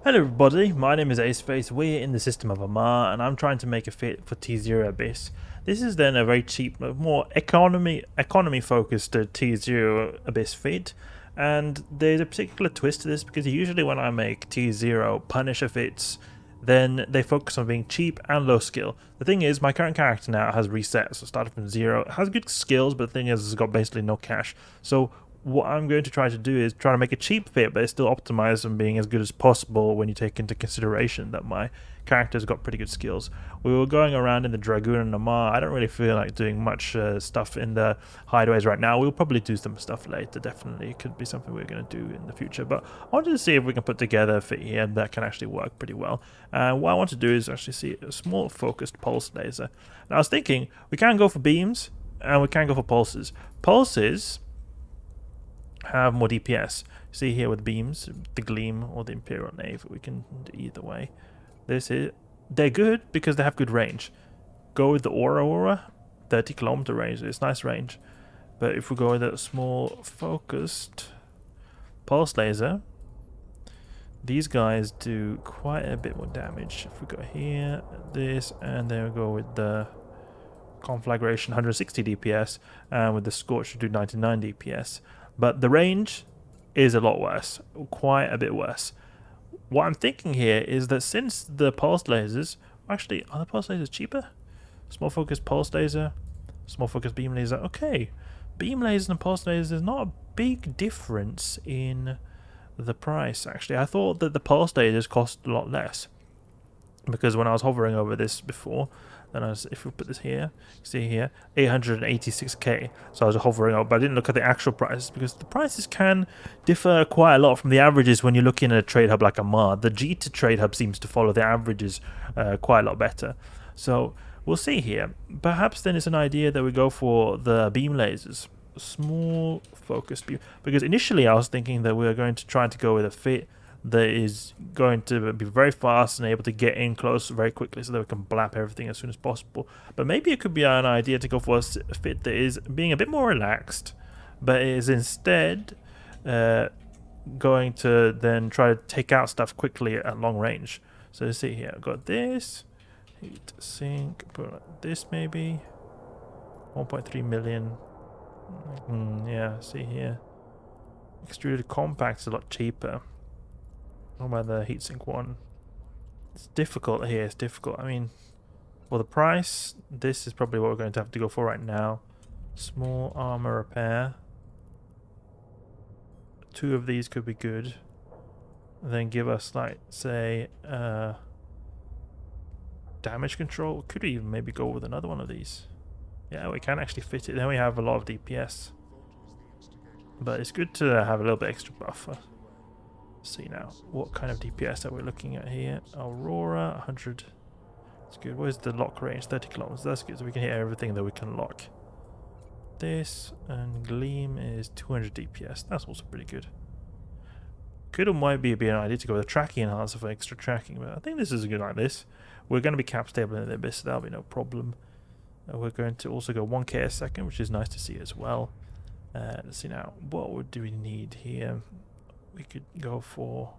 Hello everybody, my name is Aceface, we're in the system of Amar and I'm trying to make a fit for T0 Abyss. This is then a very cheap, more economy focused T0 Abyss fit, and there's a particular twist to this because usually when I make T0 Punisher fits, then they focus on being cheap and low skill. The thing is, my current character now has reset, so started from 0, it has good skills, but the thing is, it's got basically no cash. So what I'm going to try to do is try to make a cheap fit, but it's still optimized and being as good as possible when you take into consideration that my character's got pretty good skills. We were going around in the Dragoon and Namar. I don't really feel like doing much stuff in the hideaways right now. We'll probably do some stuff later, definitely. It could be something we're going to do in the future, but I wanted to see if we can put together a fit here that can actually work pretty well. What I want to do is actually see a small focused pulse laser. Now I was thinking, we can go for beams, and we can go for pulses. Pulses have more DPS. See here with beams, the Gleam or the Imperial Nave, we can do either way. They're good because they have good range. Go with the Aura, 30km range, it's nice range. But if we go with a small focused pulse laser, these guys do quite a bit more damage. If we go here, this, and then we go with the Conflagration 160 DPS, and with the Scorch we do 99 DPS. But the range is a lot worse, quite a bit worse. What I'm thinking here is that since the pulse lasers, actually, are the pulse lasers cheaper? Small focus pulse laser, small focus beam laser. Okay, beam lasers and pulse lasers is not a big difference in the price. Actually, I thought that the pulse lasers cost a lot less, because when I was hovering over this before, then if we put this here, see here, 886k. So I was hovering up, but I didn't look at the actual prices because the prices can differ quite a lot from the averages when you're looking at a trade hub like Amar. The G2 trade hub seems to follow the averages quite a lot better. So we'll see here. Perhaps then it's an idea that we go for the beam lasers, small focused beam, because initially I was thinking that we were going to try to go with a fit that is going to be very fast and able to get in close very quickly so that we can blap everything as soon as possible. But maybe it could be an idea to go for a fit that is being a bit more relaxed, but is instead going to then try to take out stuff quickly at long range. So you see here, I've got this, heat sink, put like this maybe, 1.3 million. Yeah, see here, extruded compact's a lot cheaper. What about the heatsink one? It's difficult here, it's difficult. I mean, for the price, this is probably what we're going to have to go for right now. Small armor repair. 2 of these could be good. And then give us, like, say, damage control. Could we even maybe go with another one of these? Yeah, we can actually fit it. Then we have a lot of DPS. But it's good to have a little bit extra buffer. See now, what kind of DPS are we looking at here? Aurora, 100. That's good. Where's the lock range? 30 kilometers. That's good. So we can hit everything that we can lock. This and Gleam is 200 DPS. That's also pretty good. Could or might be an idea to go with a tracking enhancer for extra tracking, but I think this is a good like this. We're going to be cap stable in the Abyss, so that'll be no problem. We're going to also go 1k a second, which is nice to see as well. Let's see now, what do we need here? We could go for...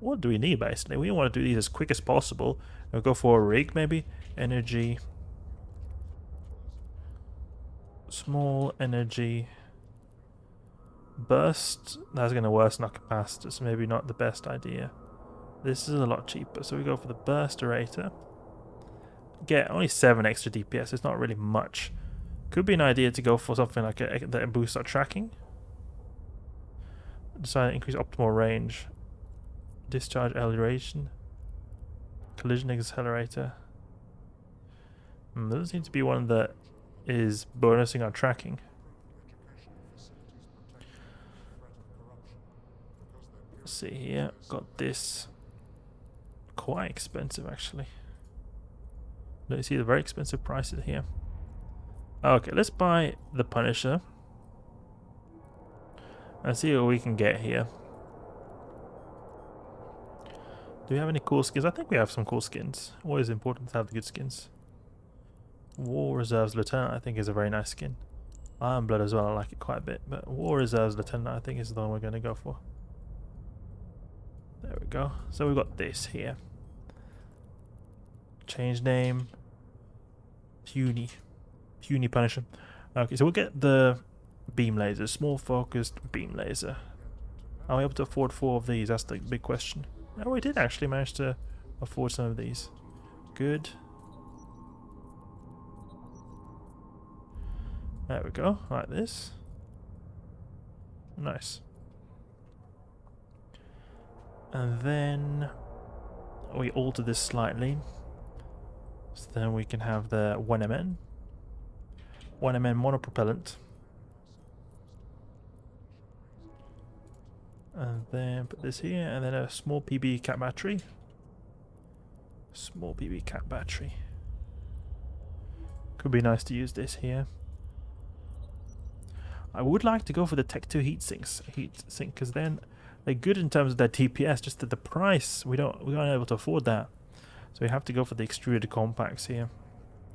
What do we need basically? We want to do these as quick as possible. We'll go for a rig maybe. Energy. Small energy. Burst. That's going to worsen our capacitor, so maybe not the best idea. This is a lot cheaper, so we go for the bursterator. Get only 7 extra DPS. It's not really much. Could be an idea to go for something like that boosts our tracking. Decide to increase optimal range. Discharge acceleration. Collision accelerator. There doesn't seem to be one that is bonusing our tracking. Let's see here. Got this. Quite expensive actually. Don't you see the very expensive prices here? Okay, let's buy the Punisher. And see what we can get here. Do we have any cool skins? I think we have some cool skins. Always important to have the good skins. War Reserves Lieutenant I think is a very nice skin. Iron Blood as well, I like it quite a bit. But War Reserves Lieutenant I think is the one we're going to go for. There we go. So we've got this here. Change name. Puny Punisher. Okay, so we'll get the beam laser. Small focused beam laser. Are we able to afford 4 of these? That's the big question. Oh, we did actually manage to afford some of these. Good. There we go, like this. Nice. And then we alter this slightly. So then we can have the 1MN. 1MN monopropellant. And then put this here, and then a small PB cat battery. Small PB cat battery. Could be nice to use this here. I would like to go for the Tech 2 heat sinks, because then they're good in terms of their TPS. Just at the price, we aren't able to afford that. So we have to go for the extruded compacts here.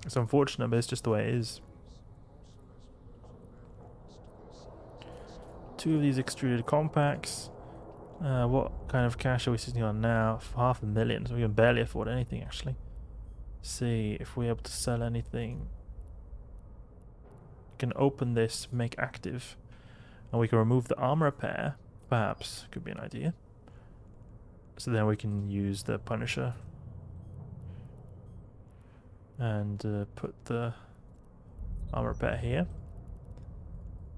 It's unfortunate, but it's just the way it is. 2 of these extruded compacts. What kind of cash are we sitting on now? For $500,000, so we can barely afford anything actually. See if we're able to sell anything. We can open this, make active, and we can remove the armor repair. Perhaps could be an idea. So then we can use the Punisher and put the armor repair here,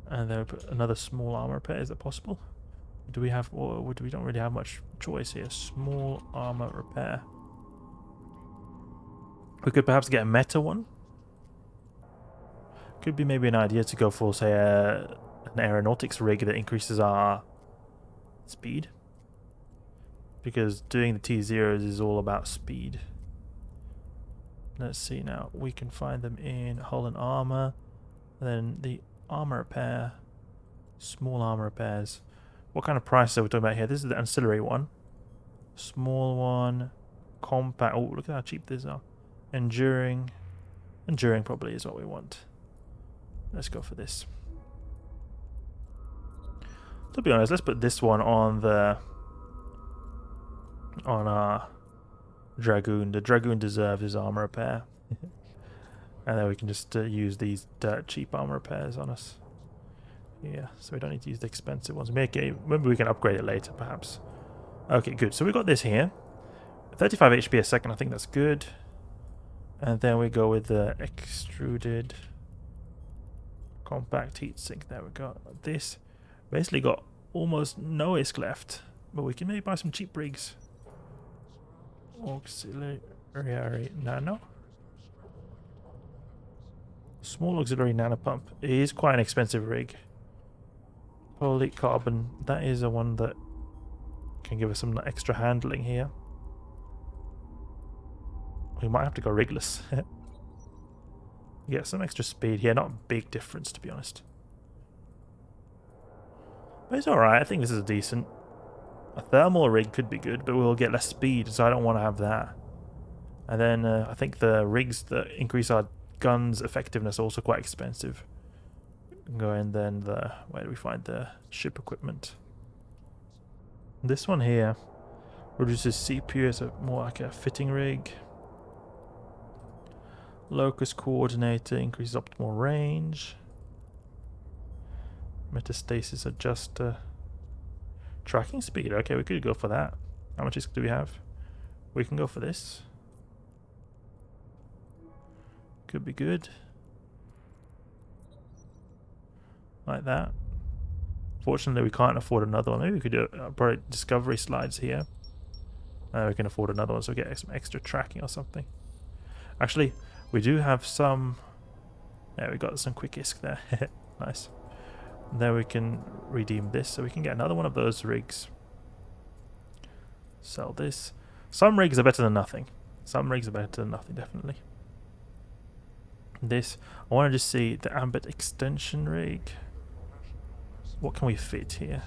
and then we put another small armor repair. Is that possible? Do we have, or we don't really have much choice here? Small armor repair. We could perhaps get a meta one. Could be maybe an idea to go for, say, an aeronautics rig that increases our speed. Because doing the T-Zeros is all about speed. Let's see now. We can find them in hull and armor. And then the armor repair. Small armor repairs. What kind of price are we talking about here? This is the ancillary one. Small one. Compact. Oh, look at how cheap these are. Enduring. Enduring probably is what we want. Let's go for this. To be honest, let's put this one on our Dragoon. The Dragoon deserves his armor repair. And then we can just use these dirt cheap armor repairs on us. Yeah, so we don't need to use the expensive ones. Maybe we can upgrade it later, perhaps. Okay, good. So we got this here. 35 HP a second, I think that's good. And then we go with the extruded compact heatsink. There we go. This basically got almost no ISK left, but we can maybe buy some cheap rigs. Auxiliary nano. Small auxiliary nano pump. It is quite an expensive rig. Polycarbon. That is a one that can give us some extra handling here. We might have to go rigless. Get some extra speed here. Not a big difference, to be honest. But it's alright. I think this is decent. A thermal rig could be good, but we'll get less speed, so I don't want to have that. And then I think the rigs that increase our guns' effectiveness are also quite expensive. Go and then where do we find the ship equipment? This one here reduces CPU as more like a fitting rig. Locus coordinator increases optimal range. Metastasis adjuster. Tracking speed. Okay, we could go for that. How much ISK do we have? We can go for this. Could be good. Like that. Fortunately, we can't afford another one. Maybe we could do probably discovery slides here. We can afford another one, so we get some extra tracking or something. Actually, we do have some. Yeah, we got some quick ISK there. Nice. And then we can redeem this, so we can get another one of those rigs. Sell this. Some rigs are better than nothing. Some rigs are better than nothing, definitely. This. I want to just see the ambit extension rig. What can we fit here?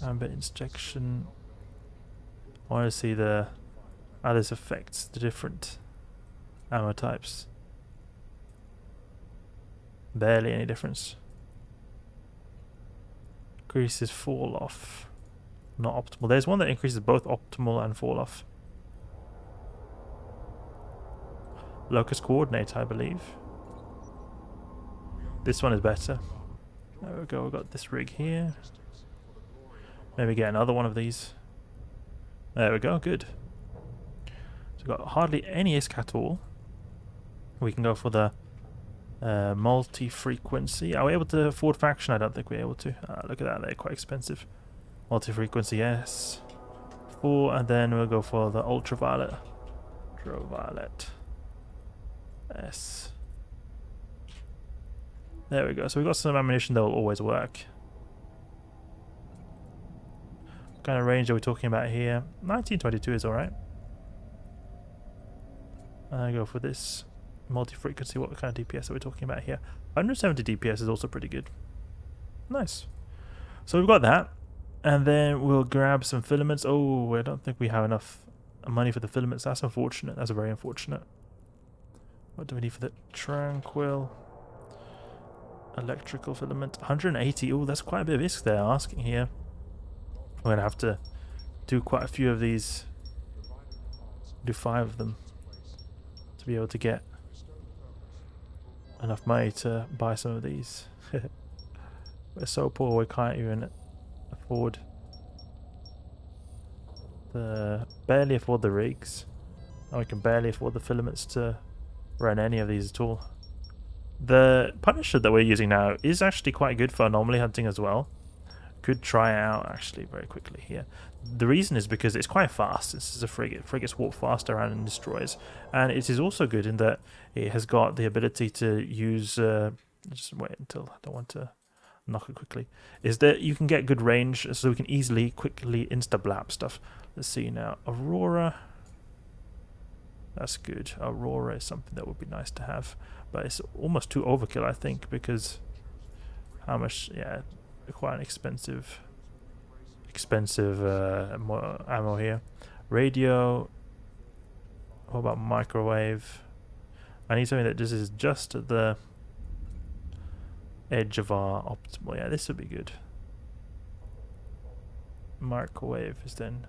Ambit injection. I want to see how this affects the different ammo types. Barely any difference. Increases fall off. not optimal. There's one that increases both optimal and fall off. Locus coordinate, I believe. This one is better. There we go, we've got this rig here. Maybe get another one of these. There we go, good. So we've got hardly any ISK at all. We can go for the multi-frequency. Are we able to afford faction? I don't think we're able to. Look at that, they're quite expensive. Multi-frequency, yes. 4, and then we'll go for the ultraviolet. Ultraviolet. Yes. There we go. So we've got some ammunition that will always work. What kind of range are we talking about here? 1922 is alright. I go for this multi-frequency. What kind of DPS are we talking about here? 170 DPS is also pretty good. Nice. So we've got that. And then we'll grab some filaments. Oh, I don't think we have enough money for the filaments. That's unfortunate. That's very unfortunate. What do we need for the tranquil? Electrical filament. 180. Oh, that's quite a bit of ISK they're asking here. We're going to have to do quite a few of these. Do 5 of them. To be able to get enough money to buy some of these. We're so poor we can't even afford barely afford the rigs, and we can barely afford the filaments to run any of these at all. The Punisher that we're using now is actually quite good for anomaly hunting as well. Could try it out actually very quickly here. The reason is because it's quite fast. This is a frigate. Frigates walk fast around and destroys, and it is also good in that it has got the ability to use. Just wait until I don't want to knock it quickly. Is that you can get good range, so we can easily, quickly insta-blap stuff. Let's see now. Aurora. That's good. Aurora is something that would be nice to have, but it's almost too overkill, I think, because how much? Yeah. Quite an expensive ammo here. Radio. What about microwave? I need something that this is just at the edge of our optimal. Yeah, this would be good. Microwave is then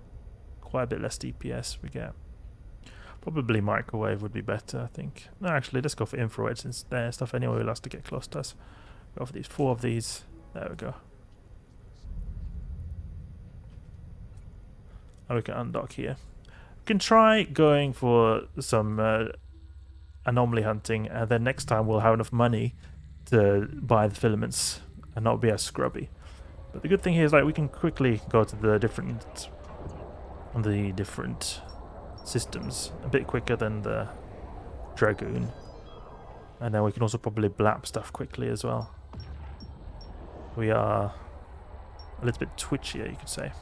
quite a bit less DPS we get. Probably microwave would be better, I think. No, actually, let's go for infrared since their stuff anyway will have to get close to us. Go for these 4 of these. There we go. And we can undock here. We can try going for some anomaly hunting, and then next time we'll have enough money to buy the filaments and not be as scrubby. But the good thing here is like we can quickly go to the different systems a bit quicker than the Dragoon, and then we can also probably blap stuff quickly as well. We are a little bit twitchier, you could say.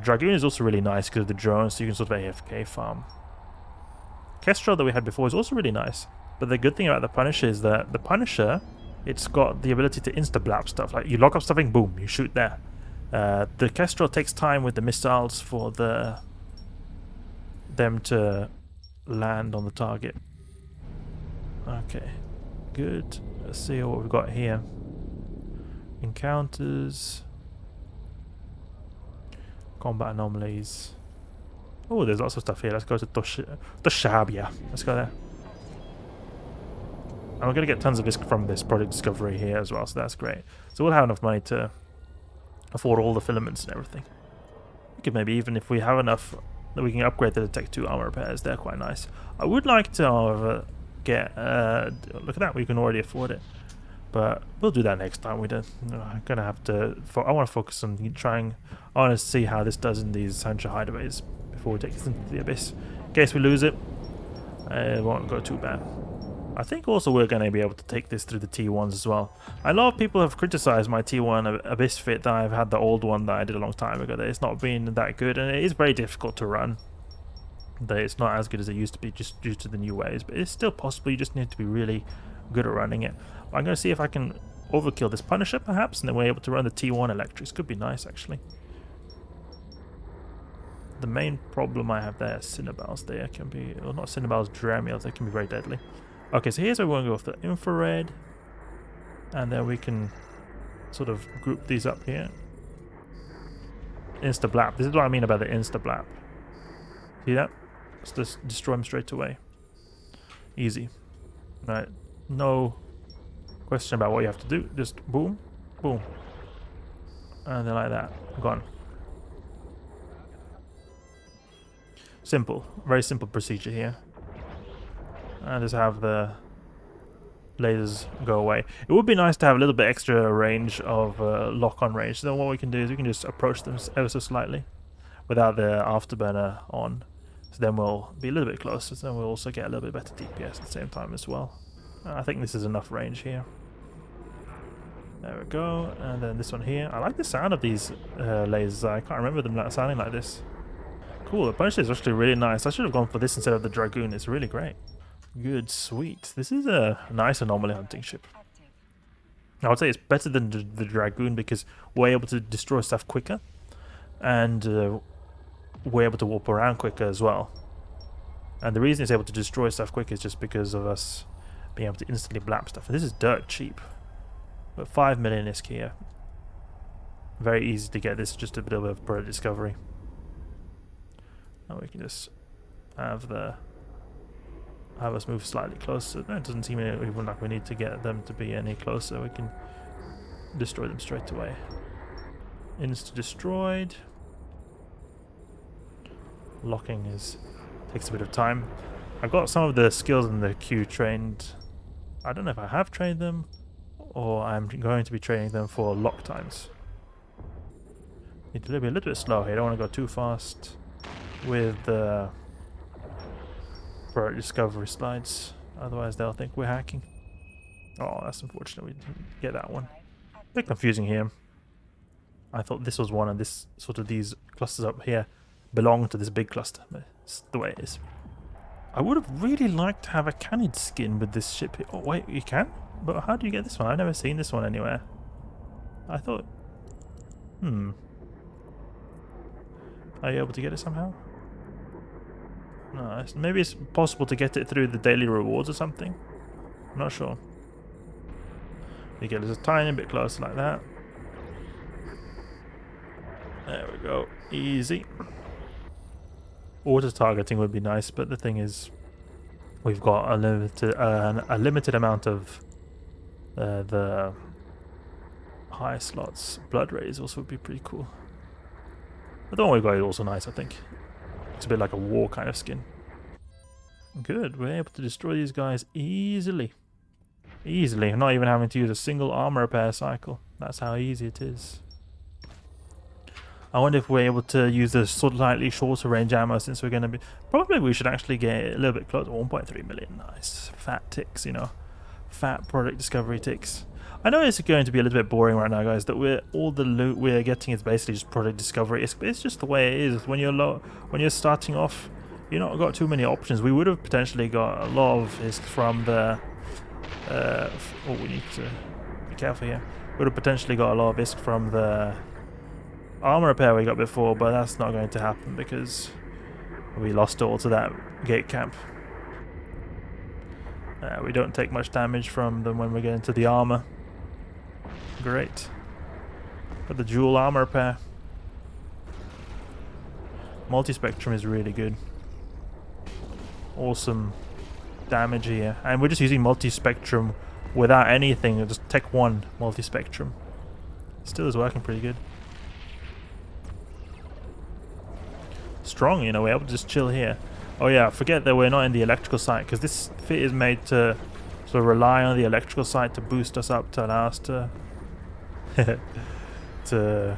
Dragoon is also really nice because of the drones, so you can sort of AFK farm. Kestrel that we had before is also really nice, but the good thing about the Punisher is that the Punisher, it's got the ability to insta-blap stuff. Like you lock up something, boom, you shoot there. The Kestrel takes time with the missiles for them to land on the target. Okay, good. Let's see what we've got here. Encounters. Combat anomalies. Oh, there's lots of stuff here. Let's go to Toshabia. Let's go there. And we're going to get tons of ISK from this Project Discovery here as well, so that's great. So we'll have enough money to afford all the filaments and everything. We could maybe, even if we have enough, that we can upgrade the Tech 2 armor repairs. They're quite nice. I would like to, however, get... look at that, we can already afford it. But we'll do that next time. We don't. I'm gonna have to. I want to focus on trying. I want to see how this does in these Sancho hideaways before we take this into the abyss. In case we lose it, it won't go too bad. I think also we're gonna be able to take this through the T1s as well. A lot of people have criticized my T1 abyss fit that I've had the old one that I did a long time ago. That it's not been that good, and it is very difficult to run. That it's not as good as it used to be, just due to the new ways. But it's still possible. You just need to be really good at running it. I'm going to see if I can overkill this Punisher perhaps, and then we're able to run the T1 electrics. Could be nice actually. The main problem I have there is Cinnabals. They can be, well, not Cinnabals, Dramiels. They can be very deadly. Okay, so here's where we're going to go with the infrared, and then we can sort of group these up here. insta-blap. This is what I mean about the insta-blap. See that? Let's just destroy him straight away. Easy. Right. No question about what you have to do. Just boom, boom. And then like that. Gone. Simple. Very simple procedure here. And just have the lasers go away. It would be nice to have a little bit extra range of lock-on range. So then what we can do is we can just approach them ever so slightly without the afterburner on. So then we'll be a little bit closer. So then we'll also get a little bit better DPS at the same time as well. I think this is enough range here. There we go. And then this one here. I like the sound of these lasers. I can't remember them sounding like this. Cool. The punch is actually really nice. I should have gone for this instead of the Dragoon. It's really great. Good, sweet. This is a nice anomaly hunting ship. I would say it's better than the Dragoon because we're able to destroy stuff quicker, and we're able to warp around quicker as well. And the reason it's able to destroy stuff quick is just because of us being able to instantly blap stuff. And this is dirt cheap. But 5 million ISK here. Very easy to get this, just a bit of product discovery. Now we can just have us move slightly closer. No, it doesn't seem even like we need to get them to be any closer. We can destroy them straight away. Insta destroyed. Locking takes a bit of time. I've got some of the skills in the queue trained. I don't know if I have trained them or I'm going to be training them for lock times. Need to be a little bit slow here. I don't want to go too fast with the product discovery slides, otherwise they'll think we're hacking. Oh, that's unfortunate we didn't get that one. A bit confusing here. I thought this was one, and this sort of these clusters up here belong to this big cluster, but it's the way it is. I would have really liked to have a Canid skin with this ship here. Oh wait, you can? But how do you get this one? I've never seen this one anywhere. I thought... Are you able to get it somehow? No, maybe it's possible to get it through the daily rewards or something. I'm not sure. You get us a tiny bit closer like that. There we go. Easy. Auto-targeting would be nice, but the thing is, we've got a limited amount of the high slots. Blood rays also would be pretty cool. But the one we've got is also nice, I think. It's a bit like a war kind of skin. Good, we're able to destroy these guys easily. Easily, not even having to use a single armor repair cycle. That's how easy it is. I wonder if we're able to use the slightly shorter range ammo since we're going to be... Probably we should actually get a little bit closer. 1.3 million, nice. Fat ticks, you know. Fat product discovery ticks. I know it's going to be a little bit boring right now, guys, that all the loot we're getting is basically just product discovery. It's just the way it is. When you're starting off, you've not got too many options. We would have potentially got a lot of ISK from the... we need to be careful here. We would have potentially got a lot of ISK from the armor repair we got before, but that's not going to happen because we lost it all to that gate camp. We don't take much damage from them when we get into the armor. Great. Got the dual armor repair. Multi-spectrum is really good. Awesome damage here. And we're just using multi-spectrum without anything. Just Tech 1 multi-spectrum. Still is working pretty good. Strong, you know, we're able to just chill here. Oh yeah, forget that we're not in the electrical site, because this fit is made to sort of rely on the electrical site to boost us up, to allow us to to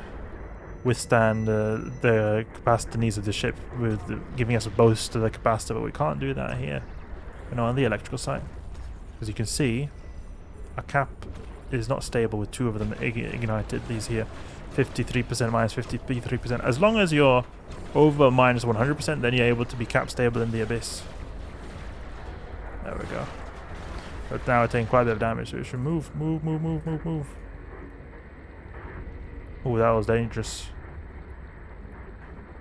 withstand the capacity needs of the ship, with giving us a boost to the capacitor, but we can't do that here. We're not on the electrical site. As you can see, our cap is not stable with two of them ignited. These here, 53% minus 53%. As long as you're over minus 100%, then you're able to be cap stable in the abyss. There we go. But now we're taking quite a bit of damage, so we should move. Oh, that was dangerous.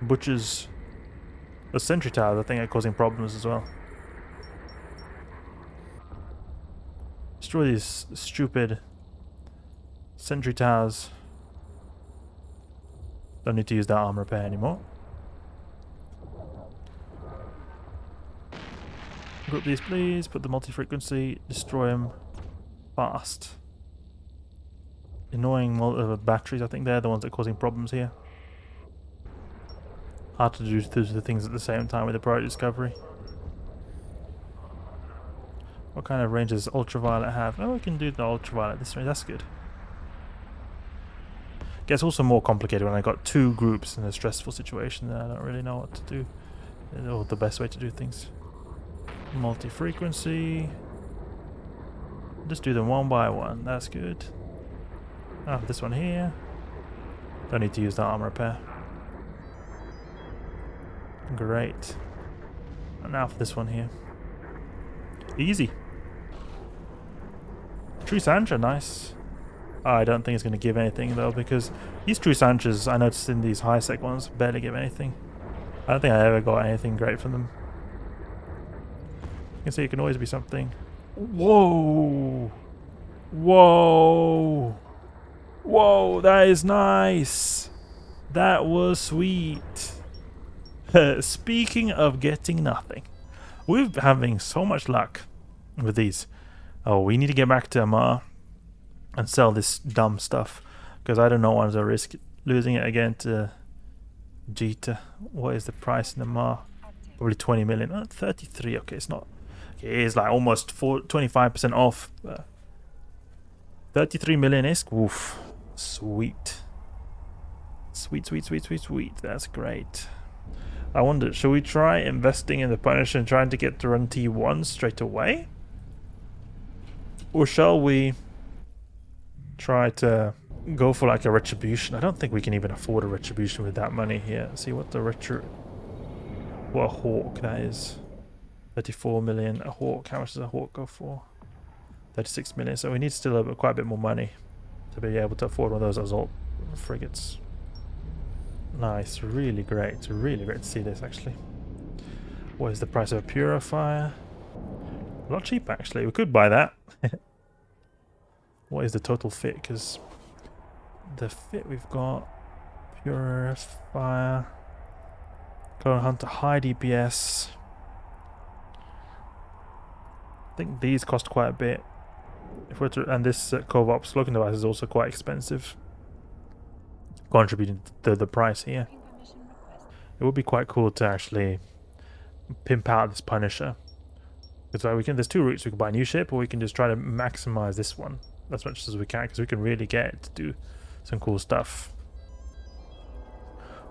Butchers. The sentry towers, I think, are causing problems as well. Destroy these stupid sentry towers. Don't need to use that armor repair anymore. Group these, please. Put the multi-frequency. Destroy them fast. Annoying batteries, I think they're the ones that are causing problems here. Hard to do the things at the same time with the priority discovery. What kind of range does ultraviolet have? Oh, we can do the ultraviolet this range. That's good. Gets also more complicated when I got two groups in a stressful situation. I don't really know what to do, or the best way to do things. Multi-frequency. Just do them one by one. That's good. Oh, this one here. Don't need to use the armor repair. Great. And now for this one here. Easy. True Sancha, nice. Oh, I don't think it's going to give anything though, because these True Sanchas, I noticed in these high sec ones, barely give anything. I don't think I ever got anything great from them. You can see it can always be something. Whoa! Whoa! Whoa, that is nice! That was sweet. Speaking of getting nothing, we're having so much luck with these. Oh, we need to get back to Amar and sell this dumb stuff, because I don't know want to risk losing it again to Jita. What is the price in Amar? Probably 20 million. Oh, 33. Okay, it's not. Okay, it is like almost 25% off. 33 million isk. Oof. Sweet. Sweet, sweet, sweet, sweet, sweet. That's great. I wonder, should we try investing in the Punisher and trying to get to run T1 straight away? Or shall we try to go for like a retribution? I don't think we can even afford a retribution with that money here. Let's see what the what a hawk that is. 34 million. A hawk. How much does a hawk go for? 36 million. So we need still quite a bit more money to be able to afford one of those assault frigates. Nice, really great to see this actually. What is the price of a purifier? A lot cheaper actually, we could buy that. What is the total fit? Because the fit we've got, purifier, Clone Hunter, high DPS. I think these cost quite a bit. If we're to, and this Covop slogan device is also quite expensive, contributing to the price here. It would be quite cool to actually pimp out this Punisher. Because we can, there's two routes. We can buy a new ship, or we can just try to maximize this one as much as we can, because we can really get it to do some cool stuff.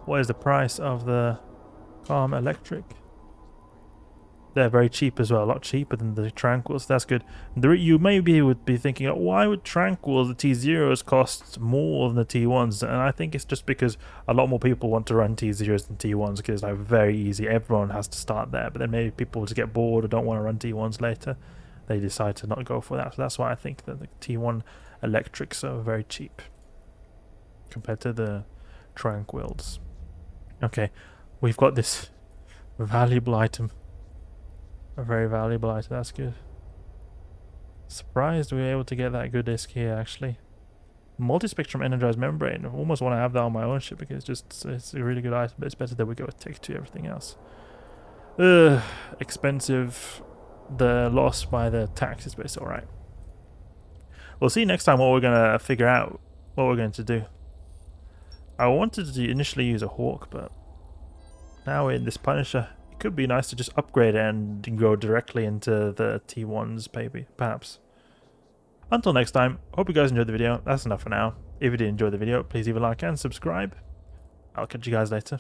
What is the price of the Calm Electric? They're very cheap as well, a lot cheaper than the Tranquils. That's good. You maybe would be thinking, why would Tranquils, the T0s, cost more than the T1s? And I think it's just because a lot more people want to run T0s than T1s, because it's like very easy. Everyone has to start there, but then maybe people just get bored or don't want to run T1s later. They decide to not go for that. So that's why I think that the T1 electrics are very cheap compared to the Tranquils. Okay, we've got this valuable item. A very valuable item, that's good. Surprised we were able to get that good disc here actually. Multi-spectrum energized membrane. I almost want to have that on my own ship, because it's a really good item, but it's better that we go with Tech 2 everything else. Expensive. The loss by the taxes, but it's alright. We'll see next time what we're gonna figure out, what we're going to do. I wanted to initially use a Hawk, but now we're in this Punisher. It could be nice to just upgrade it and go directly into the T1s, maybe, perhaps. Until next time, hope you guys enjoyed the video. That's enough for now. If you did enjoy the video, please leave a like and subscribe. I'll catch you guys later.